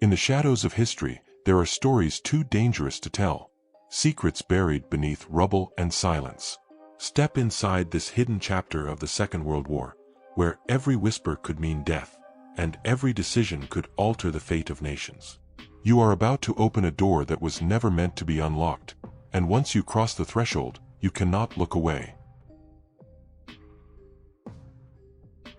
In the shadows of history, there are stories too dangerous to tell. Secrets buried beneath rubble and silence. Step inside this hidden chapter of the Second World War, where every whisper could mean death, and every decision could alter the fate of nations. You are about to open a door that was never meant to be unlocked, and once you cross the threshold, you cannot look away.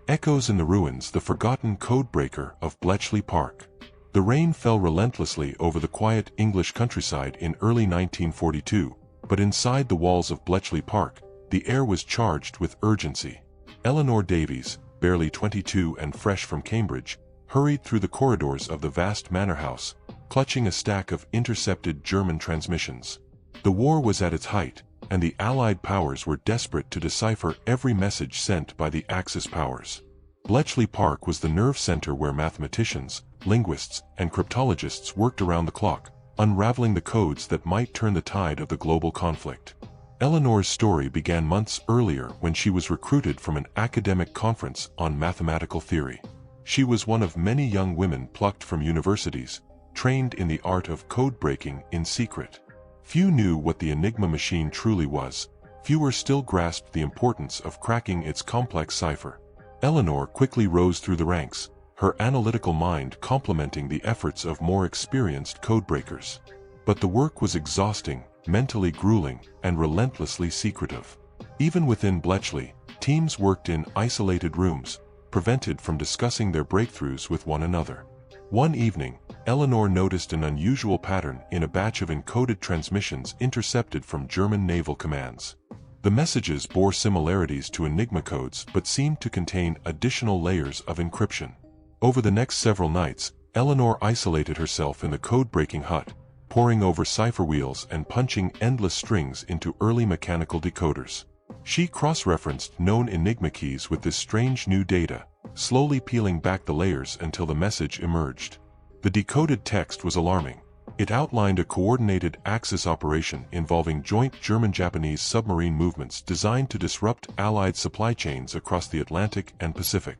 Echoes in the ruins, the forgotten Codebreaker of Bletchley Park. The rain fell relentlessly over the quiet English countryside in early 1942, but inside the walls of Bletchley Park, the air was charged with urgency. Eleanor Davies, barely 22 and fresh from Cambridge, hurried through the corridors of the vast manor house, clutching a stack of intercepted German transmissions. The war was at its height, and the Allied powers were desperate to decipher every message sent by the Axis powers. Bletchley Park was the nerve center where mathematicians, linguists, and cryptologists worked around the clock, unraveling the codes that might turn the tide of the global conflict. Eleanor's story began months earlier when she was recruited from an academic conference on mathematical theory. She was one of many young women plucked from universities, trained in the art of code breaking in secret. Few knew what the Enigma machine truly was. Fewer still grasped the importance of cracking its complex cipher. Eleanor quickly rose through the ranks, her analytical mind complementing the efforts of more experienced codebreakers. But the work was exhausting, mentally grueling, and relentlessly secretive. Even within Bletchley, teams worked in isolated rooms, prevented from discussing their breakthroughs with one another. One evening, Eleanor noticed an unusual pattern in a batch of encoded transmissions intercepted from German naval commands. The messages bore similarities to Enigma codes but seemed to contain additional layers of encryption. Over the next several nights, Eleanor isolated herself in the code-breaking hut, poring over cipher wheels and punching endless strings into early mechanical decoders. She cross-referenced known Enigma keys with this strange new data, slowly peeling back the layers until the message emerged. The decoded text was alarming. It outlined a coordinated Axis operation involving joint German-Japanese submarine movements designed to disrupt Allied supply chains across the Atlantic and Pacific.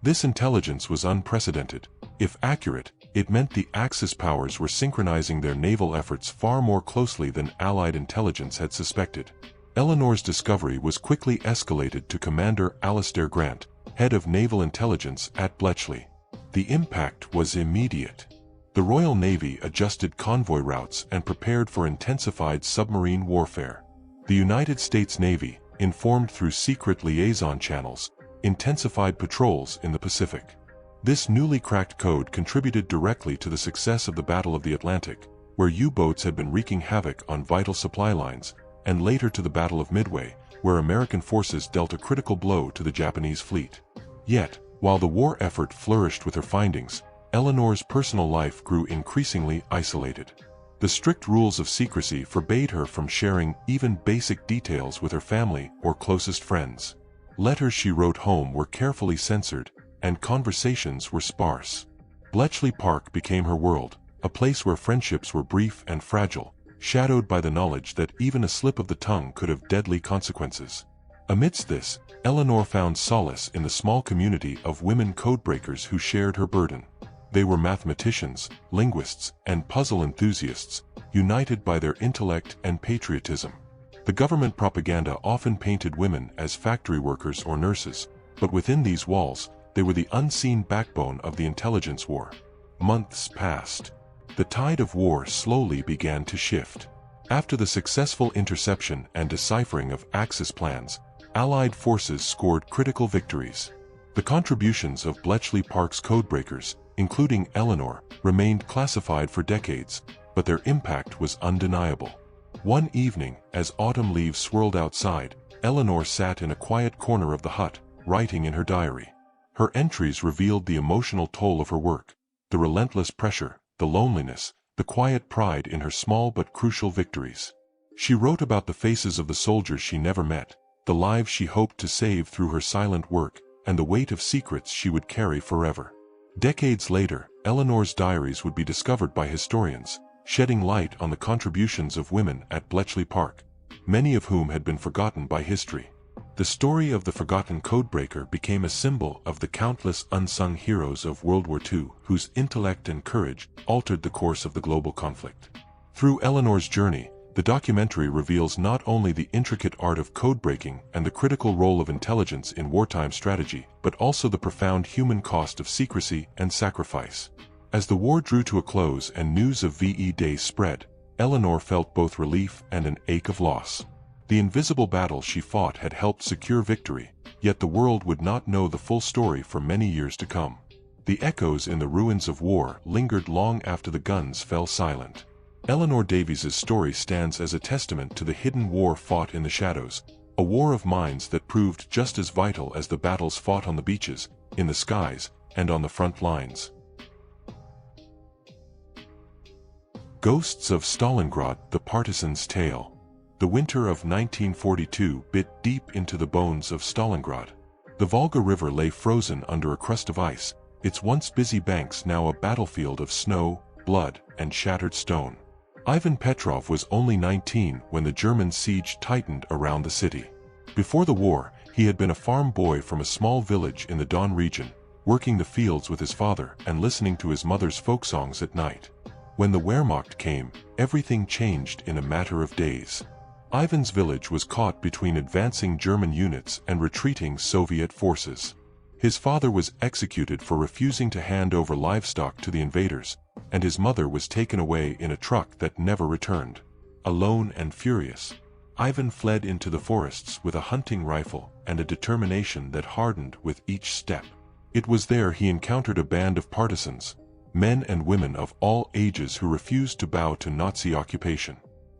This intelligence was unprecedented. If accurate, it meant the Axis powers were synchronizing their naval efforts far more closely than Allied intelligence had suspected. Eleanor's discovery was quickly escalated to Commander Alastair Grant, head of naval intelligence at Bletchley. The impact was immediate. The Royal Navy adjusted convoy routes and prepared for intensified submarine warfare. The United States Navy, informed through secret liaison channels, intensified patrols in the Pacific. This newly cracked code contributed directly to the success of the Battle of the Atlantic, where U-boats had been wreaking havoc on vital supply lines, and later to the Battle of Midway, where American forces dealt a critical blow to the Japanese fleet. Yet, while the war effort flourished with her findings, Eleanor's personal life grew increasingly isolated. The strict rules of secrecy forbade her from sharing even basic details with her family or closest friends. Letters she wrote home were carefully censored, and conversations were sparse. Bletchley Park became her world, a place where friendships were brief and fragile, shadowed by the knowledge that even a slip of the tongue could have deadly consequences. Amidst this, Eleanor found solace in the small community of women codebreakers who shared her burden. They were mathematicians, linguists, and puzzle enthusiasts, united by their intellect and patriotism. The government propaganda often painted women as factory workers or nurses, but within these walls, they were the unseen backbone of the intelligence war. Months passed. The tide of war slowly began to shift. After the successful interception and deciphering of Axis plans, Allied forces scored critical victories. The contributions of Bletchley Park's codebreakers, including Eleanor, remained classified for decades, but their impact was undeniable. One evening, as autumn leaves swirled outside, Eleanor sat in a quiet corner of the hut, writing in her diary. Her entries revealed the emotional toll of her work, the relentless pressure, the loneliness, the quiet pride in her small but crucial victories. She wrote about the faces of the soldiers she never met, the lives she hoped to save through her silent work, and the weight of secrets she would carry forever. Decades later, Eleanor's diaries would be discovered by historians, shedding light on the contributions of women at Bletchley Park, many of whom had been forgotten by history. The story of the forgotten codebreaker became a symbol of the countless unsung heroes of World War II whose intellect and courage altered the course of the global conflict. Through Eleanor's journey, the documentary reveals not only the intricate art of codebreaking and the critical role of intelligence in wartime strategy, but also the profound human cost of secrecy and sacrifice. As the war drew to a close and news of VE Day spread, Eleanor felt both relief and an ache of loss. The invisible battle she fought had helped secure victory, yet the world would not know the full story for many years to come. The echoes in the ruins of war lingered long after the guns fell silent. Eleanor Davies's story stands as a testament to the hidden war fought in the shadows, a war of minds that proved just as vital as the battles fought on the beaches, in the skies, and on the front lines. Ghosts of Stalingrad, the Partisan's Tale. The winter of 1942 bit deep into the bones of Stalingrad. The Volga River lay frozen under a crust of ice, its once busy banks now a battlefield of snow, blood, and shattered stone. Ivan Petrov was only 19 when the German siege tightened around the city. Before the war, he had been a farm boy from a small village in the Don region, working the fields with his father and listening to his mother's folk songs at night. When the Wehrmacht came, everything changed in a matter of days. Ivan's village was caught between advancing German units and retreating Soviet forces. His father was executed for refusing to hand over livestock to the invaders, and his mother was taken away in a truck that never returned. Alone and furious, Ivan fled into the forests with a hunting rifle and a determination that hardened with each step. It was there he encountered a band of partisans, men and women of all ages who refused to bow to Nazi occupation.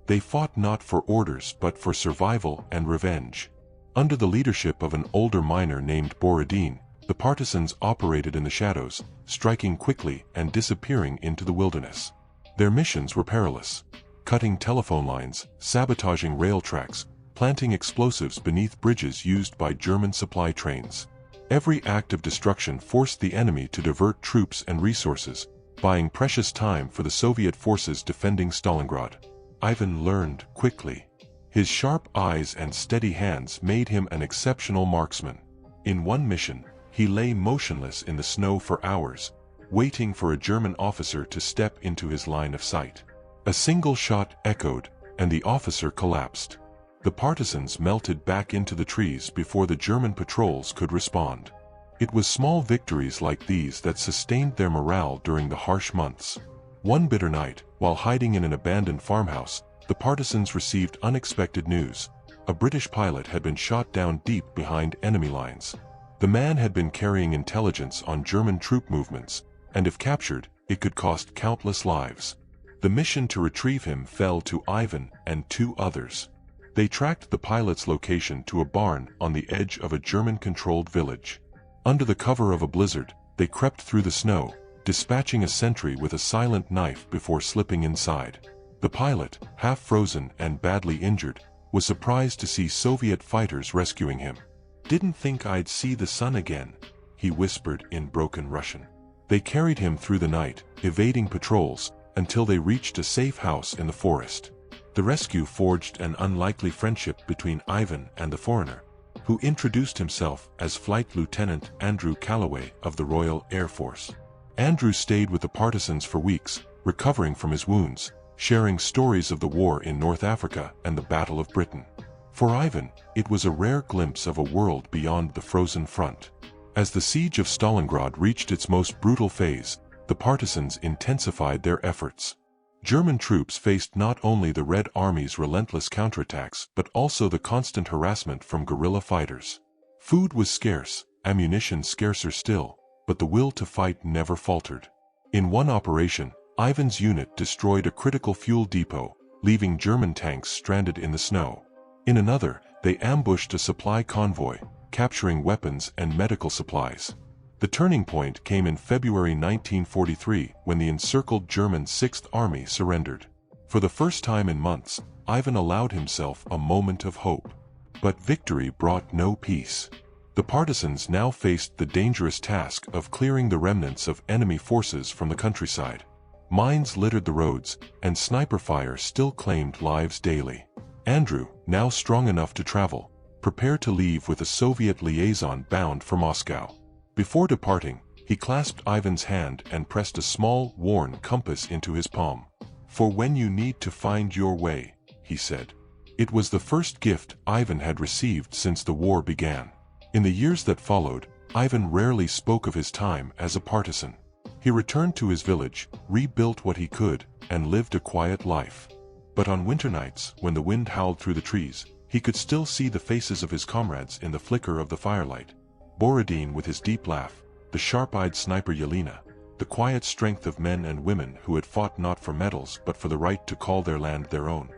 They fought not for orders but for survival and revenge. Under the leadership of an older miner named Borodin, the partisans operated in the shadows, striking quickly and disappearing into the wilderness. Their missions were perilous: cutting telephone lines, sabotaging rail tracks, planting explosives beneath bridges used by German supply trains. Every act of destruction forced the enemy to divert troops and resources, buying precious time for the Soviet forces defending Stalingrad. Ivan learned quickly. His sharp eyes and steady hands made him an exceptional marksman. In one mission, he lay motionless in the snow for hours, waiting for a German officer to step into his line of sight. A single shot echoed, and the officer collapsed. The partisans melted back into the trees before the German patrols could respond. It was small victories like these that sustained their morale during the harsh months. One bitter night, while hiding in an abandoned farmhouse, the partisans received unexpected news. A British pilot had been shot down deep behind enemy lines. The man had been carrying intelligence on German troop movements, and if captured, it could cost countless lives. The mission to retrieve him fell to Ivan and 2 others. They tracked the pilot's location to a barn on the edge of a German-controlled village. Under the cover of a blizzard, they crept through the snow, dispatching a sentry with a silent knife before slipping inside. The pilot, half frozen and badly injured, was surprised to see Soviet fighters rescuing him. "Didn't think I'd see the sun again," he whispered in broken Russian. They carried him through the night, evading patrols, until they reached a safe house in the forest. The rescue forged an unlikely friendship between Ivan and the foreigner, who introduced himself as Flight Lieutenant Andrew Calloway of the Royal Air Force. Andrew stayed with the partisans for weeks, recovering from his wounds, sharing stories of the war in North Africa and the Battle of Britain. For Ivan, it was a rare glimpse of a world beyond the frozen front. As the siege of Stalingrad reached its most brutal phase, the partisans intensified their efforts. German troops faced not only the Red Army's relentless counterattacks but also the constant harassment from guerrilla fighters. Food was scarce, ammunition scarcer still, but the will to fight never faltered. In one operation, Ivan's unit destroyed a critical fuel depot, leaving German tanks stranded in the snow. In another, they ambushed a supply convoy, capturing weapons and medical supplies. The turning point came in February 1943 when the encircled German 6th Army surrendered. For the first time in months, Ivan allowed himself a moment of hope. But victory brought no peace. The partisans now faced the dangerous task of clearing the remnants of enemy forces from the countryside. Mines littered the roads, and sniper fire still claimed lives daily. Andrew, now strong enough to travel, prepare to leave with a Soviet liaison bound for Moscow. Before departing, he clasped Ivan's hand and pressed a small, worn compass into his palm. "For when you need to find your way," he said. It was the first gift Ivan had received since the war began. In the years that followed, Ivan rarely spoke of his time as a partisan. He returned to his village, rebuilt what he could, and lived a quiet life. But on winter nights, when the wind howled through the trees, he could still see the faces of his comrades in the flicker of the firelight. Borodin with his deep laugh, the sharp-eyed sniper Yelena, the quiet strength of men and women who had fought not for medals but for the right to call their land their own.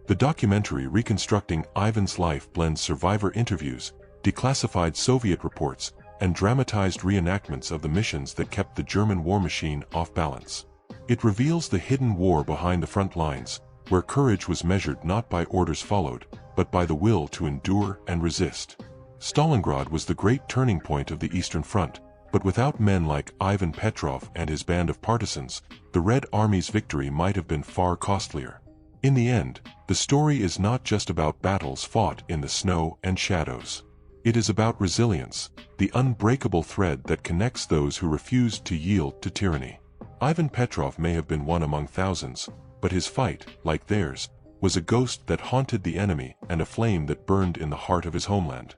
The documentary reconstructing Ivan's life blends survivor interviews, declassified Soviet reports, and dramatized reenactments of the missions that kept the German war machine off balance. It reveals the hidden war behind the front lines, where courage was measured not by orders followed, but by the will to endure and resist. Stalingrad was the great turning point of the Eastern Front, but without men like Ivan Petrov and his band of partisans, the Red Army's victory might have been far costlier. In the end, the story is not just about battles fought in the snow and shadows. It is about resilience, the unbreakable thread that connects those who refused to yield to tyranny. Ivan Petrov may have been one among thousands, but his fight, like theirs, was a ghost that haunted the enemy and a flame that burned in the heart of his homeland.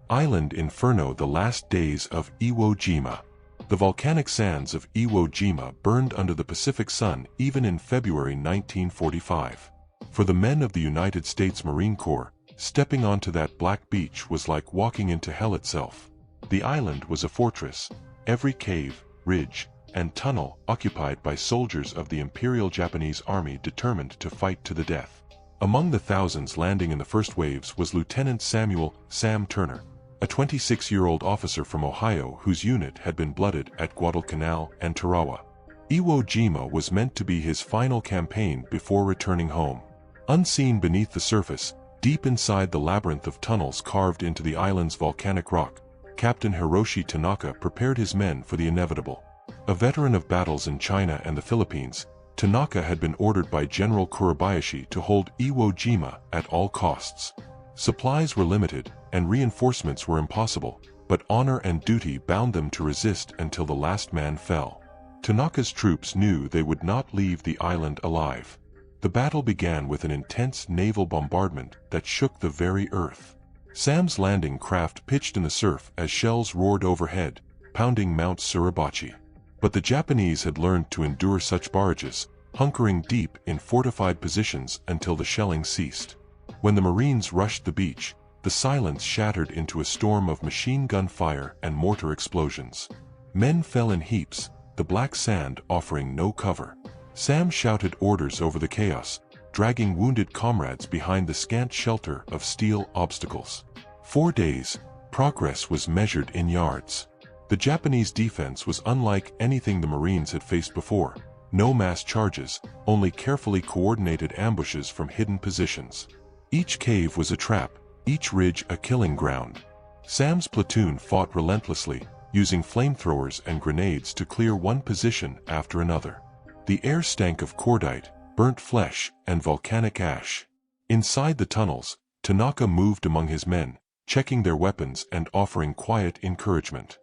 Island Inferno: The Last Days of Iwo Jima. The volcanic sands of Iwo Jima burned under the Pacific sun even in February 1945. For the men of the United States Marine Corps, stepping onto that black beach was like walking into hell itself. The island was a fortress, every cave, ridge, and tunnel occupied by soldiers of the Imperial Japanese Army determined to fight to the death. Among the thousands landing in the first waves was Lieutenant Samuel "Sam" Turner, a 26-year-old officer from Ohio whose unit had been blooded at Guadalcanal and Tarawa. Iwo Jima was meant to be his final campaign before returning home. Unseen beneath the surface, deep inside the labyrinth of tunnels carved into the island's volcanic rock, Captain Hiroshi Tanaka prepared his men for the inevitable. A veteran of battles in China and the Philippines, Tanaka had been ordered by General Kurobayashi to hold Iwo Jima at all costs. Supplies were limited, and reinforcements were impossible, but honor and duty bound them to resist until the last man fell. Tanaka's troops knew they would not leave the island alive. The battle began with an intense naval bombardment that shook the very earth. Sam's landing craft pitched in the surf as shells roared overhead, pounding Mount Suribachi. But the Japanese had learned to endure such barrages, hunkering deep in fortified positions until the shelling ceased. When the Marines rushed the beach, the silence shattered into a storm of machine gun fire and mortar explosions. Men fell in heaps, the black sand offering no cover. Sam shouted orders over the chaos, dragging wounded comrades behind the scant shelter of steel obstacles. 4 days, progress was measured in yards. The Japanese defense was unlike anything the Marines had faced before. No mass charges, only carefully coordinated ambushes from hidden positions. Each cave was a trap, each ridge a killing ground. Sam's platoon fought relentlessly, using flamethrowers and grenades to clear one position after another. The air stank of cordite, burnt flesh, and volcanic ash. Inside the tunnels, Tanaka moved among his men, checking their weapons and offering quiet encouragement.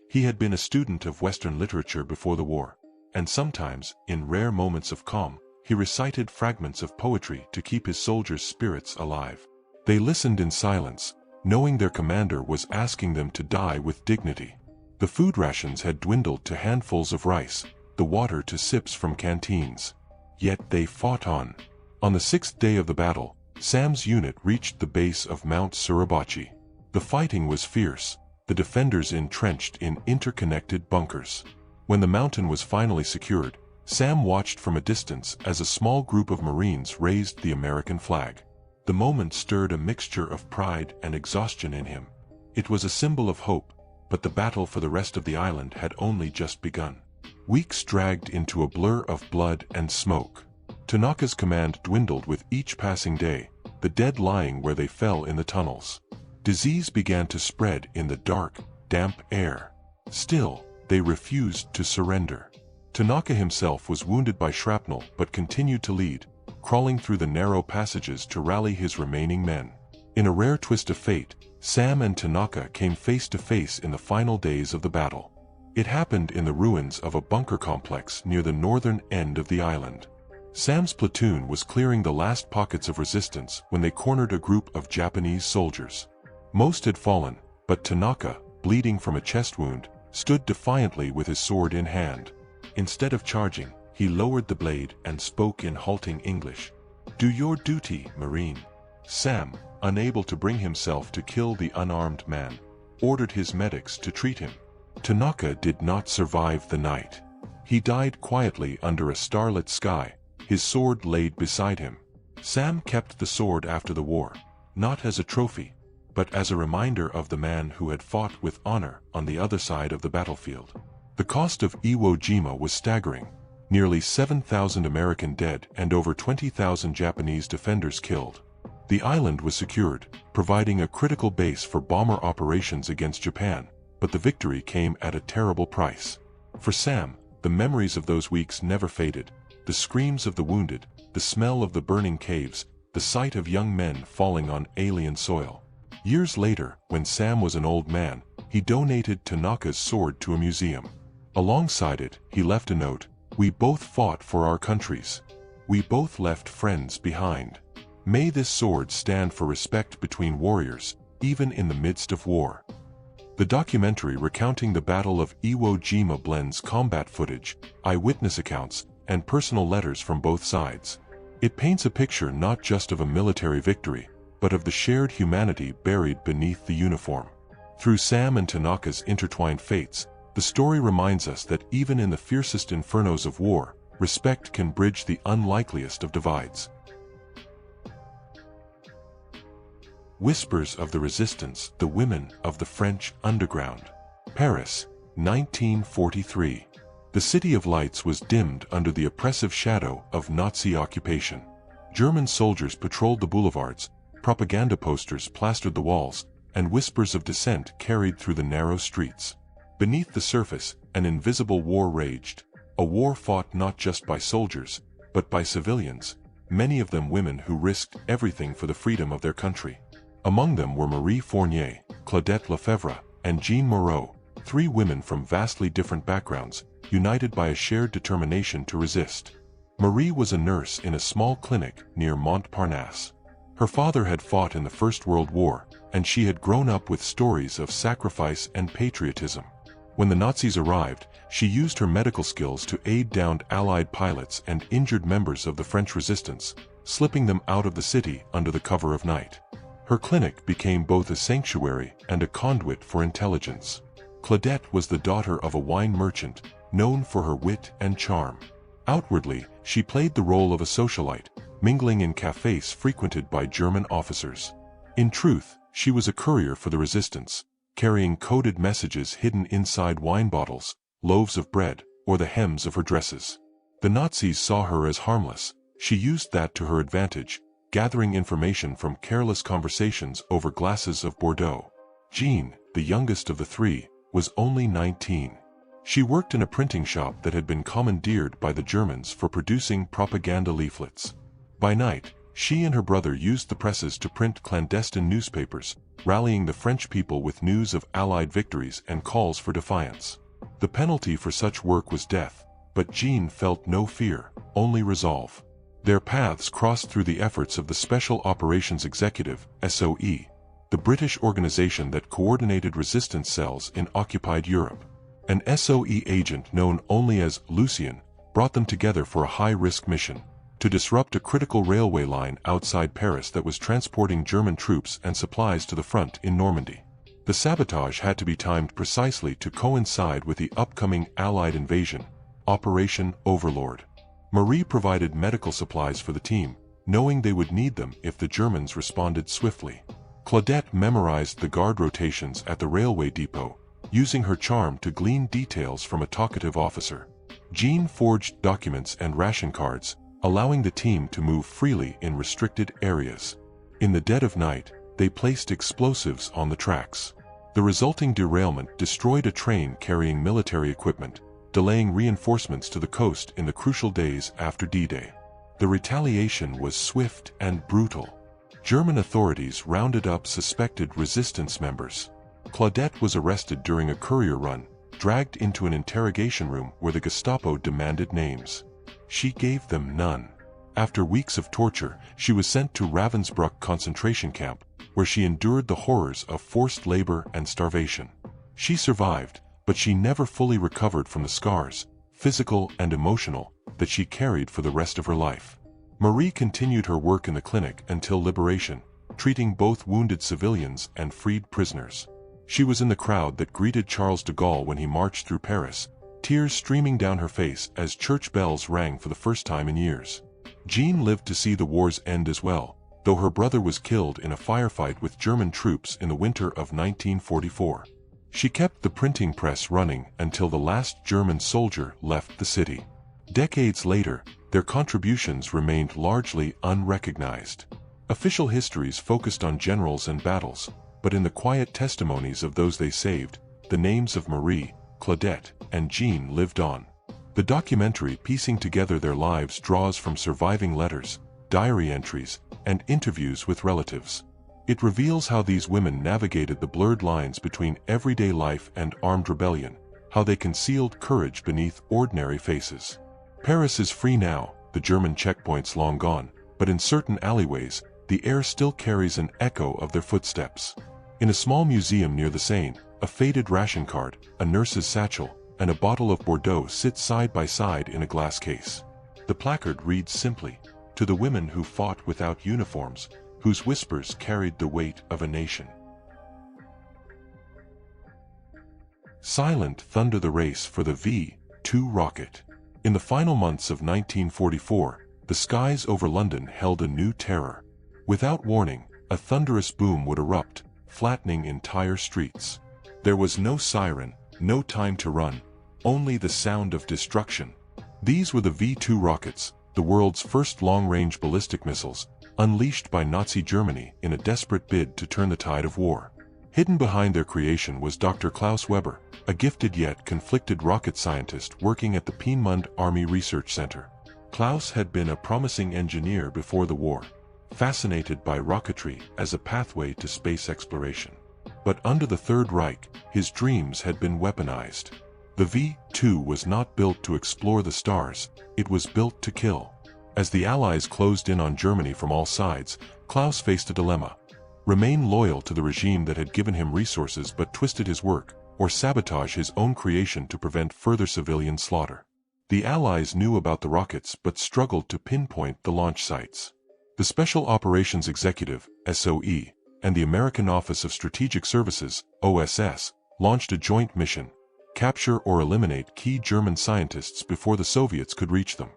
He had been a student of Western literature before the war, and sometimes, in rare moments of calm, he recited fragments of poetry to keep his soldiers' spirits alive. They listened in silence, knowing their commander was asking them to die with dignity. The food rations had dwindled to handfuls of rice, the water to sips from canteens. Yet they fought on. On the 6th day of the battle, Sam's unit reached the base of Mount Suribachi. The fighting was fierce, the defenders entrenched in interconnected bunkers. When the mountain was finally secured, Sam watched from a distance as a small group of Marines raised the American flag. The moment stirred a mixture of pride and exhaustion in him. It was a symbol of hope, but the battle for the rest of the island had only just begun. Weeks dragged into a blur of blood and smoke. Tanaka's command dwindled with each passing day, the dead lying where they fell in the tunnels. Disease began to spread in the dark, damp air. Still, they refused to surrender. Tanaka himself was wounded by shrapnel but continued to lead, crawling through the narrow passages to rally his remaining men. In a rare twist of fate, Sam and Tanaka came face to face in the final days of the battle. It happened in the ruins of a bunker complex near the northern end of the island. Sam's platoon was clearing the last pockets of resistance when they cornered a group of Japanese soldiers. Most had fallen, but Tanaka, bleeding from a chest wound, stood defiantly with his sword in hand. Instead of charging, he lowered the blade and spoke in halting English. "Do your duty, Marine." Sam, unable to bring himself to kill the unarmed man, ordered his medics to treat him. Tanaka did not survive the night. He died quietly under a starlit sky, his sword laid beside him. Sam kept the sword after the war, not as a trophy, but as a reminder of the man who had fought with honor on the other side of the battlefield. The cost of Iwo Jima was staggering. Nearly 7,000 American dead and over 20,000 Japanese defenders killed. The island was secured, providing a critical base for bomber operations against Japan, but the victory came at a terrible price. For Sam, the memories of those weeks never faded. The screams of the wounded, the smell of the burning caves, the sight of young men falling on alien soil. Years later, when Sam was an old man, he donated Tanaka's sword to a museum. Alongside it, he left a note: "We both fought for our countries. We both left friends behind. May this sword stand for respect between warriors, even in the midst of war." The documentary recounting the Battle of Iwo Jima blends combat footage, eyewitness accounts, and personal letters from both sides. It paints a picture not just of a military victory, but of the shared humanity buried beneath the uniform. Through Sam and Tanaka's intertwined fates, the story reminds us that even in the fiercest infernos of war, respect can bridge the unlikeliest of divides. Whispers of the Resistance, the Women of the French Underground. Paris, 1943. The City of Lights was dimmed under the oppressive shadow of Nazi occupation. German soldiers patrolled the boulevards, propaganda posters plastered the walls, and whispers of dissent carried through the narrow streets. Beneath the surface, an invisible war raged, a war fought not just by soldiers, but by civilians, many of them women who risked everything for the freedom of their country. Among them were Marie Fournier, Claudette Lefebvre, and Jean Moreau, three women from vastly different backgrounds, united by a shared determination to resist. Marie was a nurse in a small clinic near Montparnasse. Her father had fought in the First World War, and she had grown up with stories of sacrifice and patriotism. When the Nazis arrived, she used her medical skills to aid downed Allied pilots and injured members of the French resistance, slipping them out of the city under the cover of night. Her clinic became both a sanctuary and a conduit for intelligence. Claudette was the daughter of a wine merchant, known for her wit and charm. Outwardly, she played the role of a socialite, mingling in cafes frequented by German officers. In truth, she was a courier for the resistance, carrying coded messages hidden inside wine bottles, loaves of bread, or the hems of her dresses. The Nazis saw her as harmless. She used that to her advantage, gathering information from careless conversations over glasses of Bordeaux. Jean, the youngest of the three, was only 19. She worked in a printing shop that had been commandeered by the Germans for producing propaganda leaflets. By night, she and her brother used the presses to print clandestine newspapers, rallying the French people with news of Allied victories and calls for defiance. The penalty for such work was death, but Jean felt no fear, only resolve. Their paths crossed through the efforts of the Special Operations Executive, SOE, the British organization that coordinated resistance cells in occupied Europe. An SOE agent known only as Lucien brought them together for a high-risk mission: to disrupt a critical railway line outside Paris that was transporting German troops and supplies to the front in Normandy. The sabotage had to be timed precisely to coincide with the upcoming Allied invasion, Operation Overlord. Marie provided medical supplies for the team, knowing they would need them if the Germans responded swiftly. Claudette memorized the guard rotations at the railway depot, using her charm to glean details from a talkative officer. Jean forged documents and ration cards, allowing the team to move freely in restricted areas. In the dead of night, they placed explosives on the tracks. The resulting derailment destroyed a train carrying military equipment, delaying reinforcements to the coast in the crucial days after D-Day. The retaliation was swift and brutal. German authorities rounded up suspected resistance members. Claudette was arrested during a courier run, dragged into an interrogation room where the Gestapo demanded names. She gave them none. After weeks of torture, she was sent to Ravensbrück concentration camp, where she endured the horrors of forced labor and starvation. She survived, but she never fully recovered from the scars, physical and emotional, that she carried for the rest of her life. Marie continued her work in the clinic until liberation, treating both wounded civilians and freed prisoners. She was in the crowd that greeted Charles de Gaulle when he marched through Paris, tears streaming down her face as church bells rang for the first time in years. Jean lived to see the war's end as well, though her brother was killed in a firefight with German troops in the winter of 1944. She kept the printing press running until the last German soldier left the city. Decades later, their contributions remained largely unrecognized. Official histories focused on generals and battles, but in the quiet testimonies of those they saved, the names of Marie, Claudette, and Jean lived on. The documentary piecing together their lives draws from surviving letters, diary entries, and interviews with relatives. It reveals how these women navigated the blurred lines between everyday life and armed rebellion, how they concealed courage beneath ordinary faces. Paris is free now, the German checkpoints long gone, but in certain alleyways, the air still carries an echo of their footsteps. In a small museum near the Seine, a faded ration card, a nurse's satchel, and a bottle of Bordeaux sit side by side in a glass case. The placard reads simply, "To the women who fought without uniforms, whose whispers carried the weight of a nation." Silent thunder the race for the V-2 rocket. In the final months of 1944, the skies over London held a new terror. Without warning, a thunderous boom would erupt, flattening entire streets. There was no siren, no time to run, only the sound of destruction. These were the V-2 rockets, the world's first long-range ballistic missiles, unleashed by Nazi Germany in a desperate bid to turn the tide of war. Hidden behind their creation was Dr. Klaus Weber, a gifted yet conflicted rocket scientist working at the Piedmont Army Research Center. Klaus had been a promising engineer before the war, fascinated by rocketry as a pathway to space exploration. But under the Third Reich, his dreams had been weaponized. The V-2 was not built to explore the stars, it was built to kill. As the Allies closed in on Germany from all sides, Klaus faced a dilemma. Remain loyal to the regime that had given him resources but twisted his work, or sabotage his own creation to prevent further civilian slaughter. The Allies knew about the rockets but struggled to pinpoint the launch sites. The Special Operations Executive, SOE, and the American Office of Strategic Services, OSS, launched a joint mission: capture or eliminate key German scientists before the Soviets could reach them.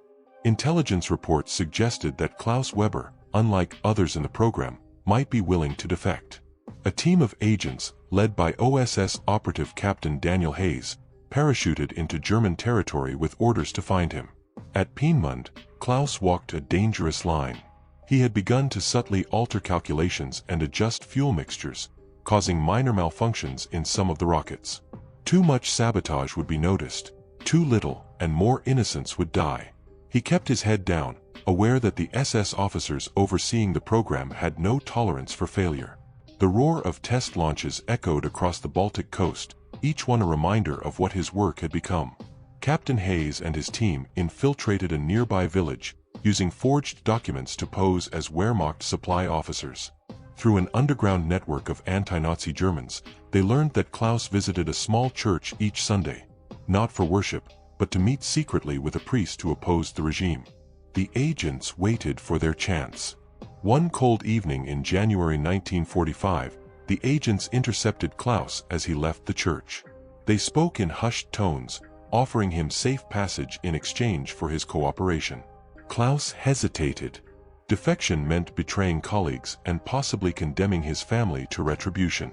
Intelligence reports suggested that Klaus Weber, unlike others in the program, might be willing to defect. A team of agents, led by OSS operative Captain Daniel Hayes, parachuted into German territory with orders to find him. At Piedmont, Klaus walked a dangerous line. He had begun to subtly alter calculations and adjust fuel mixtures, causing minor malfunctions in some of the rockets. Too much sabotage would be noticed, too little, and more innocents would die. He kept his head down, aware that the SS officers overseeing the program had no tolerance for failure. The roar of test launches echoed across the Baltic coast, each one a reminder of what his work had become. Captain Hayes and his team infiltrated a nearby village, using forged documents to pose as Wehrmacht supply officers. Through an underground network of anti-Nazi Germans, they learned that Klaus visited a small church each Sunday, not for worship, but to meet secretly with a priest who opposed the regime. The agents waited for their chance. One cold evening in January 1945, the agents intercepted Klaus as he left the church. They spoke in hushed tones, offering him safe passage in exchange for his cooperation. Klaus hesitated. Defection meant betraying colleagues and possibly condemning his family to retribution.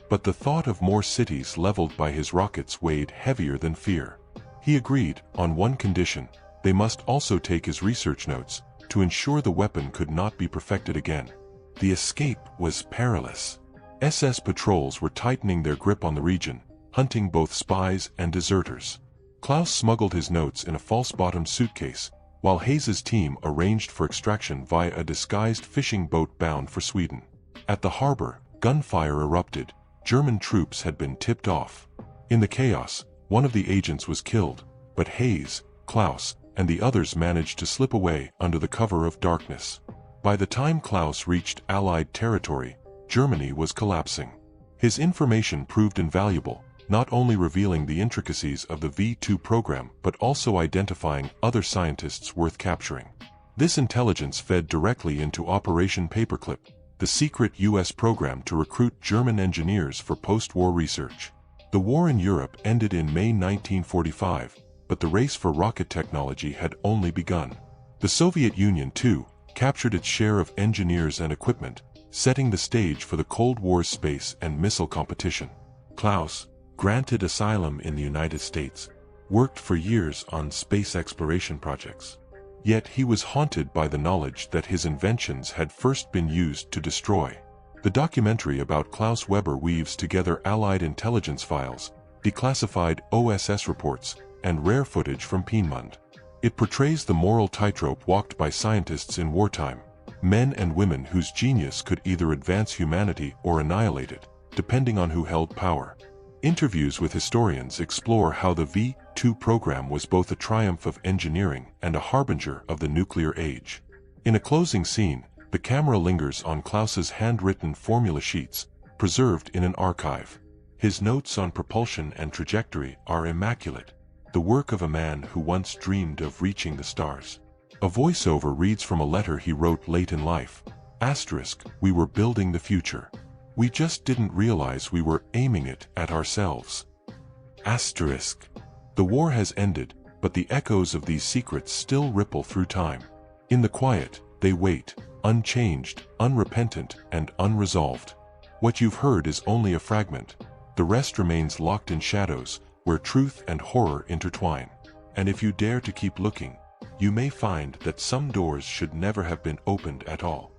But the thought of more cities leveled by his rockets weighed heavier than fear. He agreed, on one condition: they must also take his research notes, to ensure the weapon could not be perfected again. The escape was perilous. SS patrols were tightening their grip on the region, hunting both spies and deserters. Klaus smuggled his notes in a false-bottomed suitcase, while Hayes's team arranged for extraction via a disguised fishing boat bound for Sweden. At the harbor, gunfire erupted. German troops had been tipped off. In the chaos, one of the agents was killed, but Hayes, Klaus, and the others managed to slip away under the cover of darkness. By the time Klaus reached Allied territory, Germany was collapsing. His information proved invaluable, not only revealing the intricacies of the V2 program but also identifying other scientists worth capturing. This intelligence fed directly into Operation Paperclip, the secret U.S. program to recruit German engineers for post-war research. The war in Europe ended in May 1945, but the race for rocket technology had only begun. The Soviet Union, too, captured its share of engineers and equipment, setting the stage for the Cold War's space and missile competition. Klaus, granted asylum in the United States, worked for years on space exploration projects. Yet he was haunted by the knowledge that his inventions had first been used to destroy. The documentary about Klaus Weber weaves together Allied intelligence files, declassified OSS reports, and rare footage from Piemont. It portrays the moral tightrope walked by scientists in wartime, men and women whose genius could either advance humanity or annihilate it, depending on who held power. Interviews with historians explore how the V2 program was both a triumph of engineering and a harbinger of the nuclear age. In a closing scene, the camera lingers on Klaus's handwritten formula sheets, preserved in an archive. His notes on propulsion and trajectory are immaculate, the work of a man who once dreamed of reaching the stars. A voiceover reads from a letter he wrote late in life. *, we were building the future. We just didn't realize we were aiming it at ourselves. *. The war has ended, but the echoes of these secrets still ripple through time. In the quiet, they wait, unchanged, unrepentant, and unresolved. What you've heard is only a fragment. The rest remains locked in shadows, where truth and horror intertwine. And if you dare to keep looking, you may find that some doors should never have been opened at all.